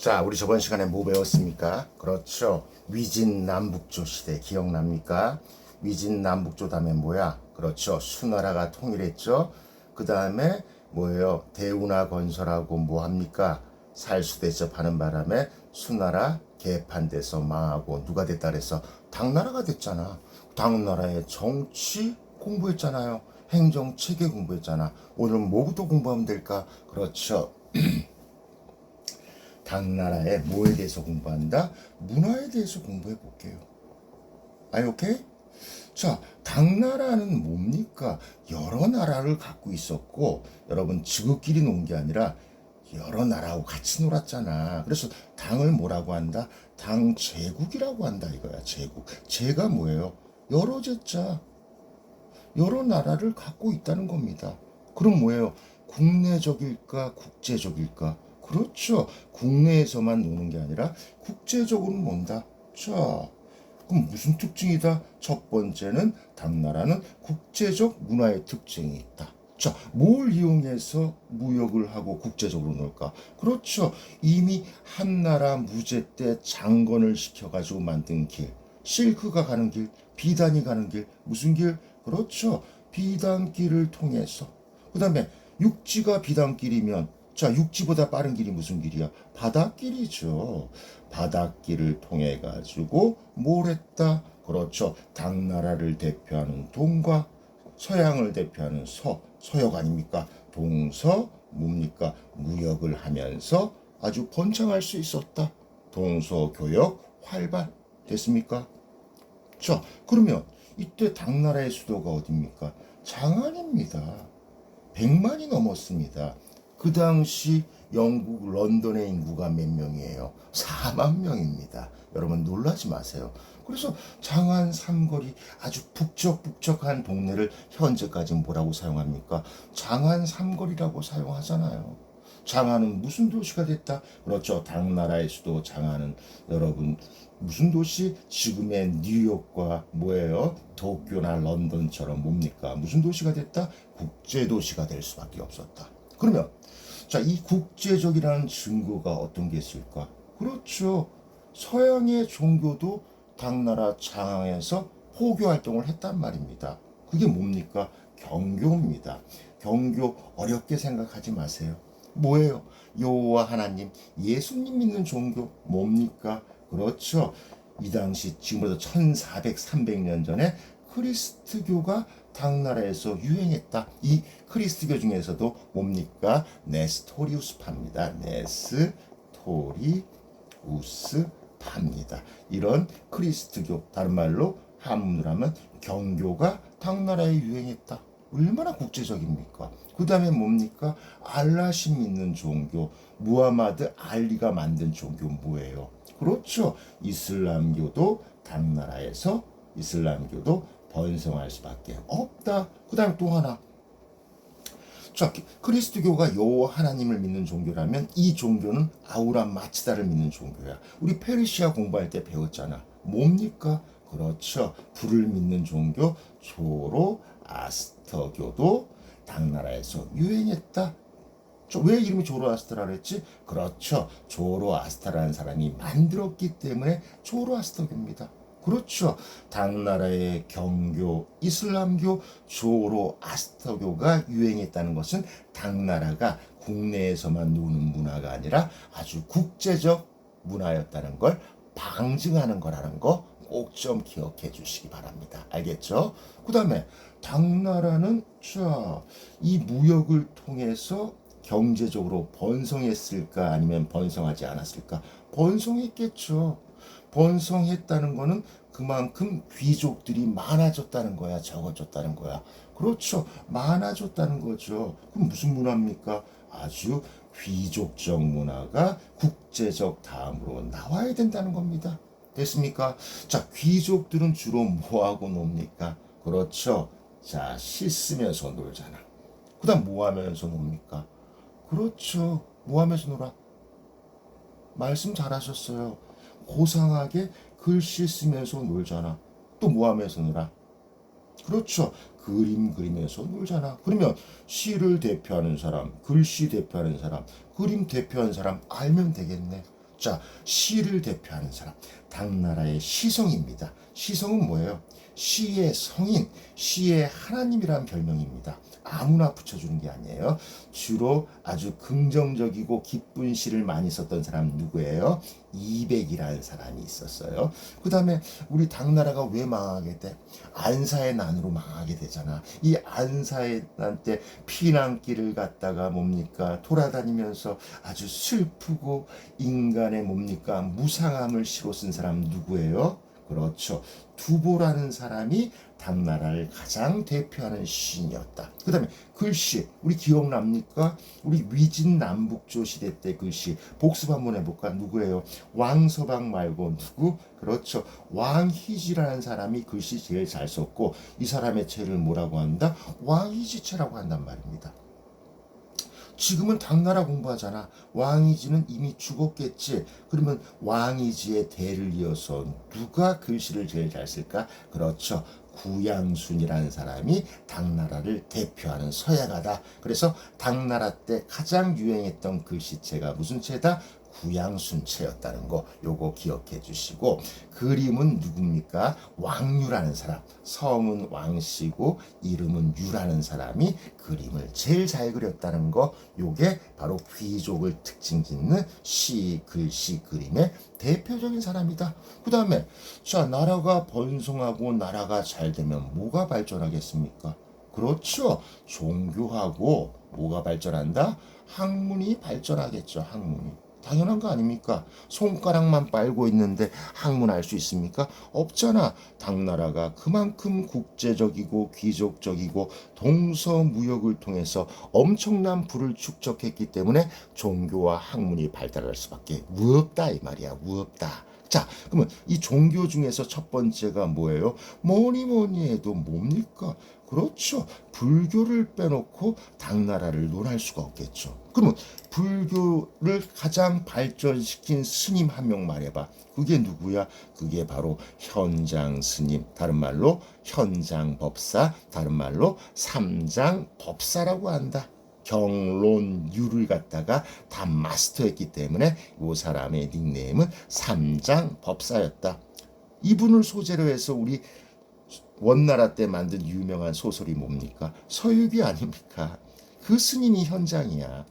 자, 우리 저번 시간에 뭐 배웠습니까? 그렇죠. 위진남북조 시대 기억납니까? 위진남북조 다음에 뭐야? 그렇죠. 수나라가 통일했죠. 그 다음에 뭐예요? 대운하 건설하고 뭐 합니까? 살수대접하는 바람에 수나라 개판돼서 망하고 누가 됐다 그래서 당나라가 됐잖아. 당나라의 정치 공부했잖아요. 행정 체계 공부했잖아. 오늘은 뭐부터 공부하면 될까? 그렇죠. 당나라의 뭐에 대해서 공부한다? 문화에 대해서 공부해 볼게요. 아이 오케이? 자, 당나라는 뭡니까? 여러 나라를 갖고 있었고, 여러분 지구끼리 논 게 아니라 여러 나라하고 같이 놀았잖아. 그래서 당을 뭐라고 한다? 당제국이라고 한다 이거야. 제국. 제가 뭐예요? 여러 제자. 여러 나라를 갖고 있다는 겁니다. 그럼 뭐예요? 국내적일까? 국제적일까? 그렇죠. 국내에서만 노는 게 아니라 국제적으로 논다. 자, 그럼 무슨 특징이다? 첫 번째는 당나라는 국제적 문화의 특징이 있다. 자, 뭘 이용해서 무역을 하고 국제적으로 놀까? 그렇죠. 이미 한나라 무제 때 장건을 시켜가지고 만든 길, 실크가 가는 길, 비단이 가는 길, 무슨 길? 그렇죠. 비단길을 통해서. 그 다음에 육지가 비단길이면 자, 육지보다 빠른 길이 무슨 길이야? 바닷길이죠. 바닷길을 통해 가지고 뭘 했다? 그렇죠. 당나라를 대표하는 동과 서양을 대표하는 서역 아닙니까? 동서 뭡니까? 무역을 하면서 아주 번창할 수 있었다. 동서교역 활발 됐습니까? 자, 그러면 이때 당나라의 수도가 어디입니까? 장안입니다. 100만이 넘었습니다. 그 당시 영국 런던의 인구가 몇 명이에요? 4만 명입니다. 여러분 놀라지 마세요. 그래서 장안 삼거리 아주 북적북적한 동네를 현재까지 뭐라고 사용합니까? 장안 삼거리라고 사용하잖아요. 장안은 무슨 도시가 됐다? 그렇죠. 당나라의 수도 장안은 여러분 무슨 도시? 지금의 뉴욕과 뭐예요? 도쿄나 런던처럼 뭡니까? 무슨 도시가 됐다? 국제도시가 될 수밖에 없었다. 그러면 자, 이 국제적이라는 증거가 어떤 게 있을까? 그렇죠. 서양의 종교도 당나라 장안에서 포교 활동을 했단 말입니다. 그게 뭡니까? 경교입니다. 경교 어렵게 생각하지 마세요. 뭐예요? 여호와 하나님, 예수님 믿는 종교 뭡니까? 그렇죠. 이 당시 지금부터 1400, 300년 전에 크리스트교가 당나라에서 유행했다. 이 크리스트교 중에서도 뭡니까? 네스토리우스파입니다. 네스토리우스파입니다. 이런 크리스트교, 다른 말로 한문으로 하면 경교가 당나라에 유행했다. 얼마나 국제적입니까? 그 다음에 뭡니까? 알라신 믿는 종교, 무하마드 알리가 만든 종교 뭐예요? 그렇죠. 이슬람교도 당나라에서 이슬람교도 번성할 수밖에 없다. 그 다음에 또 하나. 자, 크리스트교가 여호와 하나님을 믿는 종교라면 이 종교는 아우라 마치다를 믿는 종교야. 우리 페르시아 공부할 때 배웠잖아. 뭡니까? 그렇죠. 불을 믿는 종교 조로아스터교도 당나라에서 유행했다. 왜 이름이 조로아스터라 그랬지? 그렇죠. 조로아스터라는 사람이 만들었기 때문에 조로아스터교입니다. 그렇죠. 당나라의 경교, 이슬람교, 조로아스터교가 유행했다는 것은 당나라가 국내에서만 노는 문화가 아니라 아주 국제적 문화였다는 걸 방증하는 거라는 거 꼭 좀 기억해 주시기 바랍니다. 알겠죠? 그 다음에 당나라는 이 무역을 통해서 경제적으로 번성했을까 아니면 번성하지 않았을까? 번성했겠죠. 번성했다는 거는 그만큼 귀족들이 많아졌다는 거야, 적어졌다는 거야. 그렇죠. 많아졌다는 거죠. 그럼 무슨 문화입니까? 아주 귀족적 문화가 국제적 다음으로 나와야 된다는 겁니다. 됐습니까? 자, 귀족들은 주로 뭐하고 놉니까? 그렇죠. 자, 씻으면서 놀잖아. 그 다음 뭐 하면서 놉니까? 그렇죠. 뭐 하면서 놀아? 말씀 잘하셨어요. 고상하게 글씨 쓰면서 놀잖아. 또 뭐 하면서 놀아? 그렇죠. 그림 그리면서 놀잖아. 그러면 시를 대표하는 사람, 글씨 대표하는 사람, 그림 대표하는 사람 알면 되겠네. 자, 시를 대표하는 사람, 당나라의 시성입니다. 시성은 뭐예요? 시의 성인, 시의 하나님이라는 별명입니다. 아무나 붙여주는 게 아니에요. 주로 아주 긍정적이고 기쁜 시를 많이 썼던 사람 누구예요? 이백이라는 사람이 있었어요. 그 다음에 우리 당나라가 왜 망하게 돼? 안사의 난으로 망하게 되잖아. 이 안사의 난 때 피난길을 갔다가 뭡니까? 돌아다니면서 아주 슬프고 인간의 뭡니까? 무상함을 시로 쓴 사람 누구예요? 그렇죠. 두보라는 사람이 당나라를 가장 대표하는 시인이었다. 그 다음에 글씨, 우리 기억납니까? 우리 위진남북조 시대 때 글씨 복습 한번 해볼까? 누구예요? 왕서방 말고 누구? 그렇죠. 왕희지라는 사람이 글씨 제일 잘 썼고 이 사람의 책을 뭐라고 한다? 왕희지체라고 한단 말입니다. 지금은 당나라 공부하잖아. 왕이지는 이미 죽었겠지. 그러면 왕이지의 대를 이어서 누가 글씨를 제일 잘 쓸까? 그렇죠. 구양순이라는 사람이 당나라를 대표하는 서예가다. 그래서 당나라 때 가장 유행했던 글씨체가 무슨 체다? 구양순체였다는 거 요거 기억해 주시고 그림은 누굽니까? 왕유라는 사람 성은 왕씨고 이름은 유라는 사람이 그림을 제일 잘 그렸다는 거 요게 바로 귀족을 특징 짓는 시, 글씨, 그림의 대표적인 사람이다. 그 다음에 자 나라가 번성하고 나라가 잘 되면 뭐가 발전하겠습니까? 그렇죠. 종교하고 뭐가 발전한다? 학문이 발전하겠죠. 학문이. 당연한 거 아닙니까? 손가락만 빨고 있는데 학문할 수 있습니까? 없잖아. 당나라가 그만큼 국제적이고 귀족적이고 동서무역을 통해서 엄청난 부를 축적했기 때문에 종교와 학문이 발달할 수밖에 없다 이 말이야. 없다. 자, 그러면 이 종교 중에서 첫 번째가 뭐예요? 뭐니 해도 뭡니까? 그렇죠. 불교를 빼놓고 당나라를 논할 수가 없겠죠. 그러면 불교를 가장 발전시킨 스님 한 명 말해봐. 그게 누구야? 그게 바로 현장 스님. 다른 말로 현장법사. 다른 말로 삼장법사라고 한다. 경론유를 갖다가 다 마스터했기 때문에 이 사람의 닉네임은 삼장법사였다. 이분을 소재로 해서 우리 원나라 때 만든 유명한 소설이 뭡니까? 서유기 아닙니까? 그 스님이 현장이야.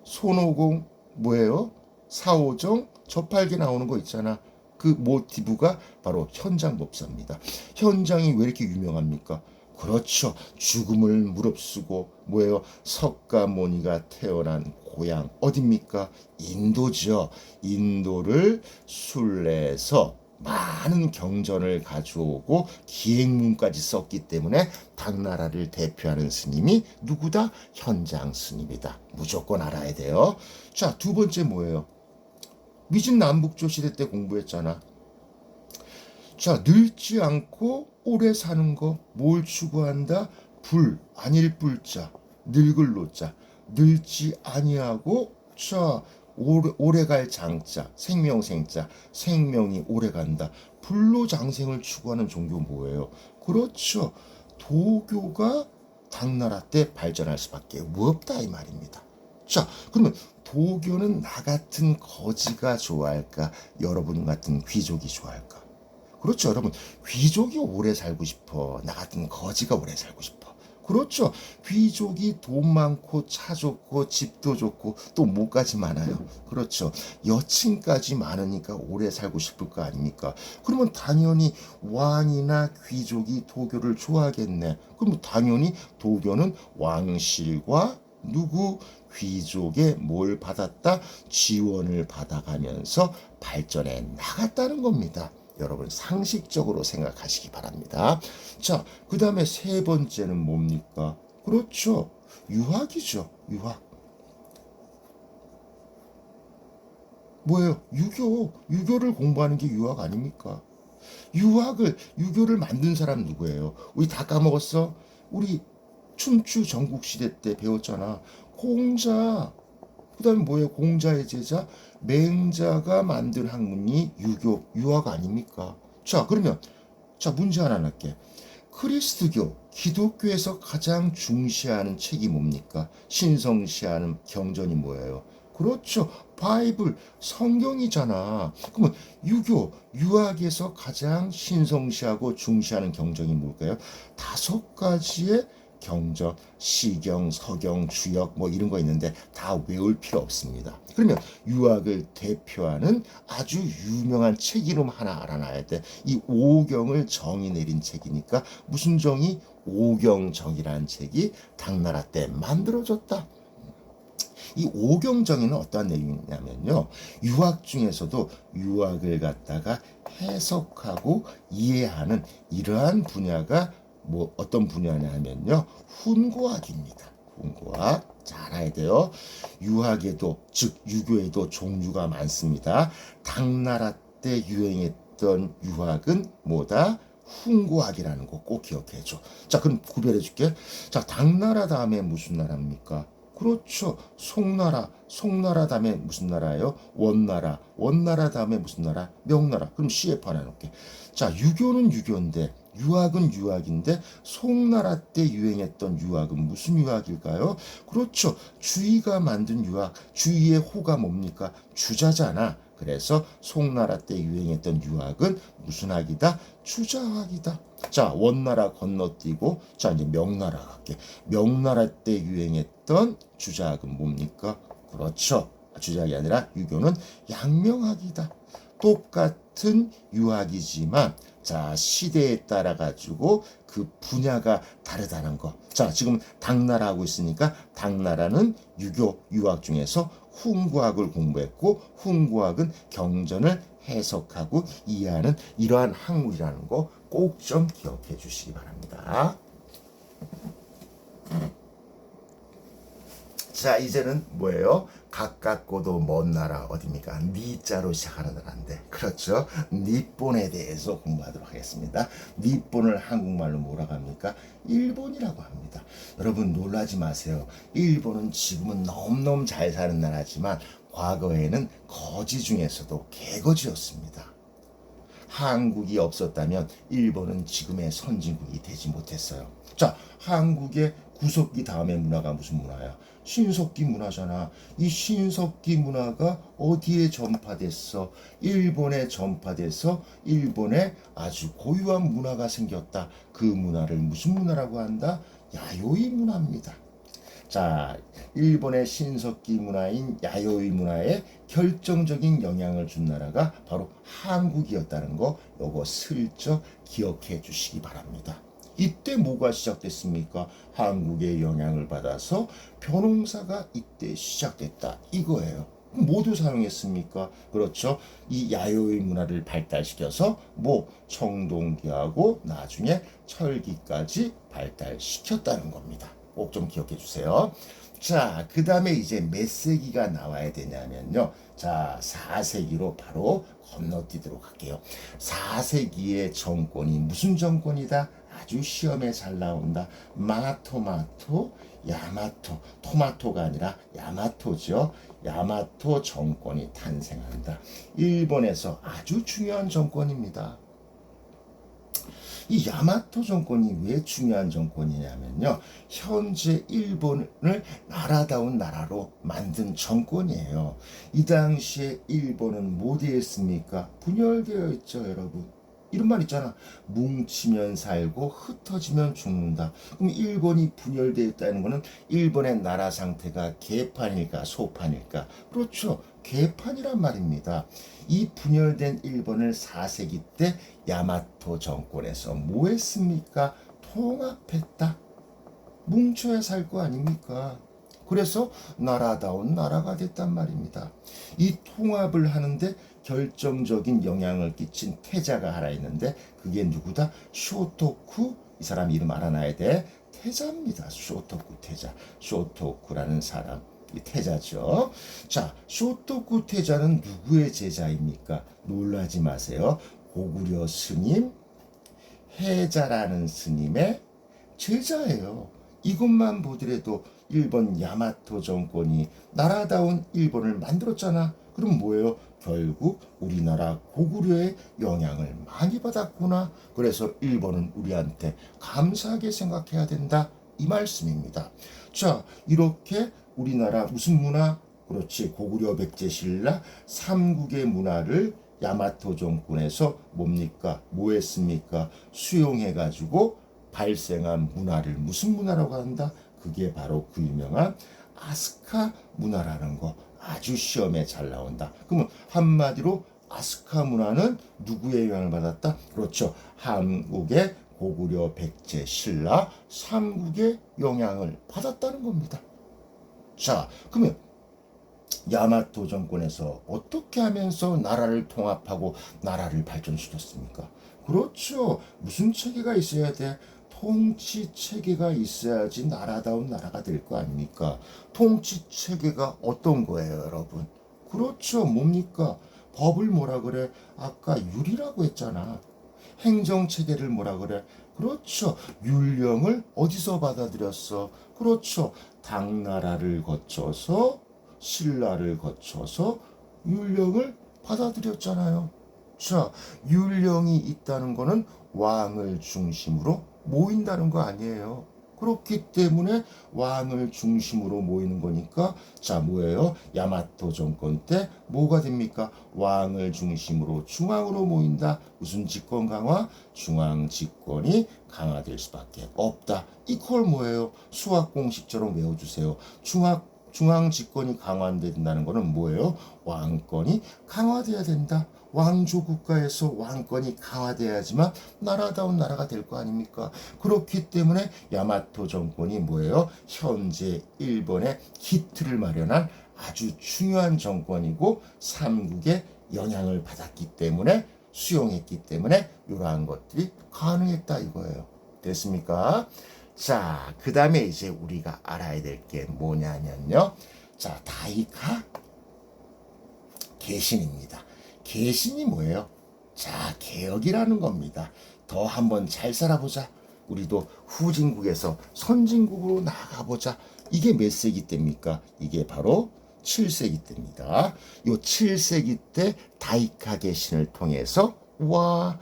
손오공 뭐예요? 사오정 저팔계 나오는 거 있잖아. 그 모티브가 바로 현장법사입니다. 현장이 왜 이렇게 유명합니까? 그렇죠. 죽음을 무릅쓰고 뭐예요? 석가모니가 태어난 고향 어딥니까? 인도죠. 인도를 순례해서 많은 경전을 가져오고 기행문까지 썼기 때문에 당나라를 대표하는 스님이 누구다? 현장 스님이다. 무조건 알아야 돼요. 자, 두 번째 뭐예요? 미진남북조 시대 때 공부했잖아. 자, 늙지 않고 오래 사는 거 뭘 추구한다? 불, 아닐 불자, 늙을 노자, 늙지 아니하고 자, 오래 갈 장자, 생명생자, 생명이 오래 간다. 불로장생을 추구하는 종교 뭐예요? 그렇죠. 도교가 당나라 때 발전할 수밖에 없다 이 말입니다. 자, 그러면 도교는 나 같은 거지가 좋아할까? 여러분 같은 귀족이 좋아할까? 그렇죠, 여러분. 귀족이 오래 살고 싶어. 나 같은 거지가 오래 살고 싶어. 그렇죠. 귀족이 돈 많고 차 좋고 집도 좋고 또 뭐까지 많아요. 그렇죠. 여친까지 많으니까 오래 살고 싶을 거 아닙니까? 그러면 당연히 왕이나 귀족이 도교를 좋아하겠네. 그럼 당연히 도교는 왕실과 누구 귀족의 뭘 받았다? 지원을 받아가면서 발전해 나갔다는 겁니다. 여러분 상식적으로 생각하시기 바랍니다. 자, 그 다음에 세 번째는 뭡니까? 그렇죠. 유학이죠. 유학. 뭐예요? 유교를 공부하는 게 유학 아닙니까? 유교를 만든 사람 누구예요? 우리 다 까먹었어? 우리 춘추 전국시대 때 배웠잖아. 공자. 그 다음에 뭐예요? 공자의 제자? 맹자가 만든 학문이 유학 아닙니까? 자, 그러면, 자, 문제 하나 낼게. 그리스도교, 기독교에서 가장 중시하는 책이 뭡니까? 신성시하는 경전이 뭐예요? 그렇죠. 바이블, 성경이잖아. 그러면 유학에서 가장 신성시하고 중시하는 경전이 뭘까요? 5가지의 경전, 시경, 서경, 주역 뭐 이런 거 있는데 다 외울 필요 없습니다. 그러면 유학을 대표하는 아주 유명한 책 이름 하나 알아놔야 돼. 이 오경을 정의 내린 책이니까 무슨 정의? 오경정이라는 책이 당나라 때 만들어졌다. 이 오경정의는 어떠한 내용이냐면요. 유학 중에서도 유학을 갖다가 해석하고 이해하는 이러한 분야가 뭐 어떤 분야냐면요. 훈고학입니다. 훈고학. 잘 알아야 돼요. 유학에도 즉 유교에도 종류가 많습니다. 당나라 때 유행했던 유학은 뭐다? 훈고학이라는 거 꼭 기억해 줘. 자, 그럼 구별해 줄게. 자, 당나라 다음에 무슨 나라입니까? 그렇죠. 송나라. 송나라 다음에 무슨 나라예요? 원나라. 원나라 다음에 무슨 나라? 명나라. 그럼 CF 하나 놓을게. 자, 유교는 유교인데 유학은 유학인데 송나라 때 유행했던 유학은 무슨 유학일까요? 그렇죠. 주의가 만든 유학. 주의의 호가 뭡니까? 주자잖아. 그래서 송나라 때 유행했던 유학은 무슨 학이다? 주자학이다. 자, 원나라 건너뛰고 자 이제 명나라 갈게. 명나라 때 유행했던 주자학은 뭡니까? 그렇죠. 주자학이 아니라 유교는 양명학이다. 똑같은 유학이지만 자 시대에 따라 가지고 그 분야가 다르다는 거. 자 지금 당나라 하고 있으니까 당나라는 유교 유학 중에서 훈구학을 공부했고 훈구학은 경전을 해석하고 이해하는 이러한 학문이라는 거 꼭 좀 기억해 주시기 바랍니다. 자 이제는 뭐예요? 가깝고도 먼 나라 어디입니까? 니자로 시작하는 나라인데 그렇죠? 니폰에 대해서 공부하도록 하겠습니다. 니폰을 한국말로 뭐라고 합니까? 일본이라고 합니다. 여러분 놀라지 마세요. 일본은 지금은 너무너무 잘 사는 나라지만 과거에는 거지 중에서도 개거지였습니다. 한국이 없었다면 일본은 지금의 선진국이 되지 못했어요. 자, 한국의 구석기 다음의 문화가 무슨 문화야? 신석기 문화잖아. 이 신석기 문화가 어디에 전파됐어? 일본에 전파돼서 일본에 아주 고유한 문화가 생겼다. 그 문화를 무슨 문화라고 한다? 야요이 문화입니다. 자, 일본의 신석기 문화인 야요이 문화에 결정적인 영향을 준 나라가 바로 한국이었다는 거 요거 슬쩍 기억해 주시기 바랍니다. 이때 뭐가 시작됐습니까? 한국의 영향을 받아서 벼농사가 이때 시작됐다 이거예요. 모두 사용했습니까? 그렇죠. 이 야요이 문화를 발달시켜서 뭐 청동기하고 나중에 철기까지 발달시켰다는 겁니다. 꼭 좀 기억해 주세요. 자, 그 다음에 이제 몇 세기가 나와야 되냐면요. 자, 4세기로 바로 건너뛰도록 할게요. 4세기의 정권이 무슨 정권이다? 아주 시험에 잘 나온다. 마토마토, 야마토. 토마토가 아니라 야마토죠. 야마토 정권이 탄생한다. 일본에서 아주 중요한 정권입니다. 이 야마토 정권이 왜 중요한 정권이냐면요. 현재 일본을 나라다운 나라로 만든 정권이에요. 이 당시에 일본은 뭐 되어 있습니까? 분열되어 있죠, 여러분. 이런 말 있잖아. 뭉치면 살고 흩어지면 죽는다. 그럼 일본이 분열되어 있다는 것은 일본의 나라 상태가 개판일까 소판일까? 그렇죠. 개판이란 말입니다. 이 분열된 일본을 4세기 때 야마토 정권에서 뭐 했습니까? 통합했다. 뭉쳐야 살 거 아닙니까? 그래서 나라다운 나라가 됐단 말입니다. 이 통합을 하는데 결정적인 영향을 끼친 태자가 하나 있는데 그게 누구다? 쇼토쿠. 이 사람 이름 알아놔야 돼. 태자입니다. 쇼토쿠 태자. 쇼토쿠라는 사람. 이 태자죠. 자, 쇼토쿠 태자는 누구의 제자입니까? 놀라지 마세요. 고구려 스님 해자라는 스님의 제자예요. 이것만 보더라도 일본 야마토 정권이 나라다운 일본을 만들었잖아. 그럼 뭐예요? 결국 우리나라 고구려의 영향을 많이 받았구나. 그래서 일본은 우리한테 감사하게 생각해야 된다. 이 말씀입니다. 자, 이렇게 우리나라 무슨 문화? 그렇지. 고구려 백제 신라 삼국의 문화를 야마토 정권에서 뭡니까? 뭐 했습니까? 수용해가지고 발생한 문화를 무슨 문화라고 한다? 그게 바로 그 유명한 아스카 문화라는 거. 아주 시험에 잘 나온다. 그러면 한마디로 아스카 문화는 누구의 영향을 받았다? 그렇죠. 한국의 고구려 백제 신라 삼국의 영향을 받았다는 겁니다. 자, 그러면 야마토 정권에서 어떻게 하면서 나라를 통합하고 나라를 발전시켰습니까? 그렇죠. 무슨 체계가 있어야 돼? 통치 체계가 있어야지 나라다운 나라가 될 거 아닙니까? 통치 체계가 어떤 거예요, 여러분? 그렇죠. 뭡니까? 법을 뭐라 그래? 아까 율이라고 했잖아. 행정 체계를 뭐라 그래? 그렇죠. 율령을 어디서 받아들였어? 그렇죠. 당나라를 거쳐서 신라를 거쳐서 율령을 받아들였잖아요. 자, 율령이 있다는 거는 왕을 중심으로 모인다는 거 아니에요. 그렇기 때문에 왕을 중심으로 모이는 거니까 자 뭐예요? 야마토 정권 때 뭐가 됩니까? 왕을 중심으로 중앙으로 모인다. 무슨 집권 강화? 중앙 집권이 강화될 수밖에 없다. 이걸 뭐예요? 수학 공식처럼 외워주세요. 중앙 집권이 강화된다는 것은 뭐예요? 왕권이 강화돼야 된다. 왕조 국가에서 왕권이 강화돼야지만 나라다운 나라가 될 거 아닙니까? 그렇기 때문에 야마토 정권이 뭐예요? 현재 일본의 기틀을 마련한 아주 중요한 정권이고 삼국의 영향을 받았기 때문에 수용했기 때문에 이러한 것들이 가능했다 이거예요. 됐습니까? 자, 그 다음에 이제 우리가 알아야 될 게 뭐냐면요. 자, 다이카 개신입니다. 개신이 뭐예요? 자, 개혁이라는 겁니다. 더 한번 잘 살아보자. 우리도 후진국에서 선진국으로 나가보자. 이게 몇 세기 때입니까? 이게 바로 7세기 때입니다. 요 7세기 때 다이카 개신을 통해서 와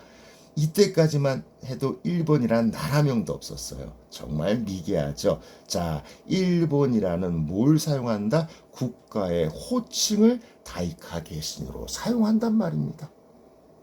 이때까지만 해도 일본이란 나라명도 없었어요. 정말 미개하죠. 자, 일본이라는 뭘 사용한다? 국가의 호칭을 다이카 개신으로 사용한단 말입니다.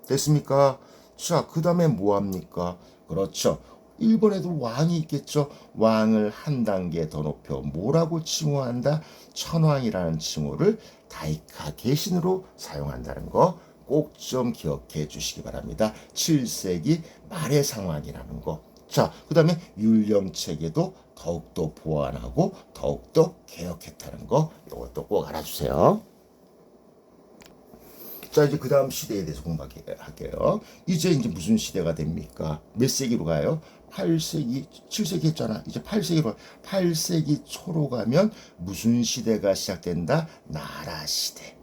됐습니까? 자, 그 다음에 뭐합니까? 그렇죠. 일본에도 왕이 있겠죠. 왕을 한 단계 더 높여 뭐라고 칭호한다? 천황이라는 칭호를 다이카 개신으로 사용한다는 거 꼭 좀 기억해 주시기 바랍니다. 7세기 말의 상황이라는 거. 자, 그 다음에 율령 체계도 더욱더 보완하고 더욱더 개혁했다는 거 이것도 꼭 알아주세요. 자, 이제 그 다음 시대에 대해서 공부할게요. 이제 무슨 시대가 됩니까? 몇 세기로 가요? 8세기, 7세기 했잖아. 이제 8세기로, 8세기 초로 가면 무슨 시대가 시작된다? 나라 시대.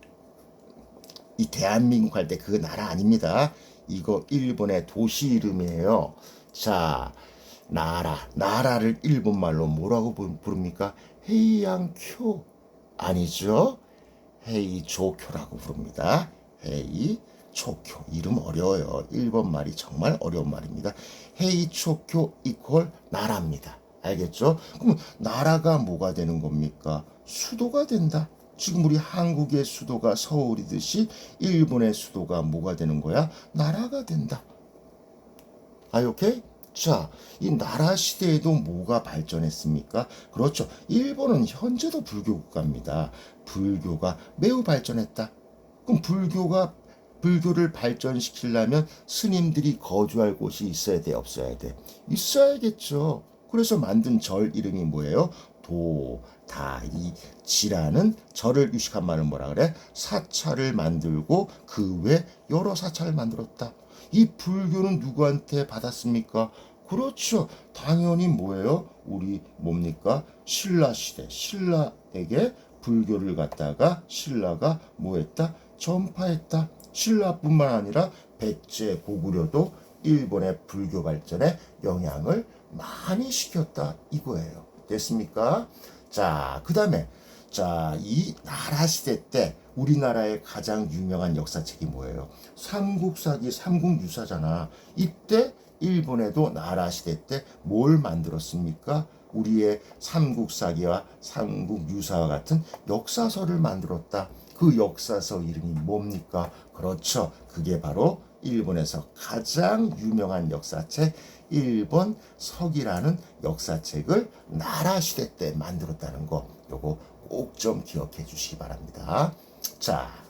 이 대한민국 할 때 그 나라 아닙니다. 이거 일본의 도시 이름이에요. 자, 나라를 일본말로 뭐라고 부릅니까? 헤이안쿄 아니죠? 헤이조쿄라고 부릅니다. 헤이초쿄 이름 어려워요. 일본 말이 정말 어려운 말입니다. 헤이초쿄 이퀄 나라입니다. 알겠죠? 그럼 나라가 뭐가 되는 겁니까? 수도가 된다. 지금 우리 한국의 수도가 서울이듯이 일본의 수도가 뭐가 되는 거야? 나라가 된다. 오케이? 자, 이 나라 시대에도 뭐가 발전했습니까? 그렇죠. 일본은 현재도 불교 국가입니다. 불교가 매우 발전했다. 그럼 불교를 발전시키려면 스님들이 거주할 곳이 있어야 돼, 없어야 돼? 있어야겠죠. 그래서 만든 절 이름이 뭐예요? 도다이지라는 절을 유식한 말을 뭐라 그래? 사찰을 만들고 그 외 여러 사찰을 만들었다. 이 불교는 누구한테 받았습니까? 그렇죠. 당연히 뭐예요? 우리 뭡니까? 신라 시대. 신라에게 불교를 갖다가 신라가 뭐했다? 전파했다. 신라뿐만 아니라 백제, 고구려도 일본의 불교 발전에 영향을 많이 시켰다 이거예요. 됐습니까? 자, 그 다음에 이 나라 시대 때 우리나라의 가장 유명한 역사책이 뭐예요? 삼국사기 삼국유사잖아. 이때 일본에도 나라 시대 때 뭘 만들었습니까? 우리의 삼국사기와 삼국유사와 같은 역사서를 만들었다. 그 역사서 이름이 뭡니까? 그렇죠. 그게 바로 일본에서 가장 유명한 역사책 일본 서기라는 역사책을 나라 시대 때 만들었다는 거, 요거 꼭 좀 기억해 주시기 바랍니다. 자,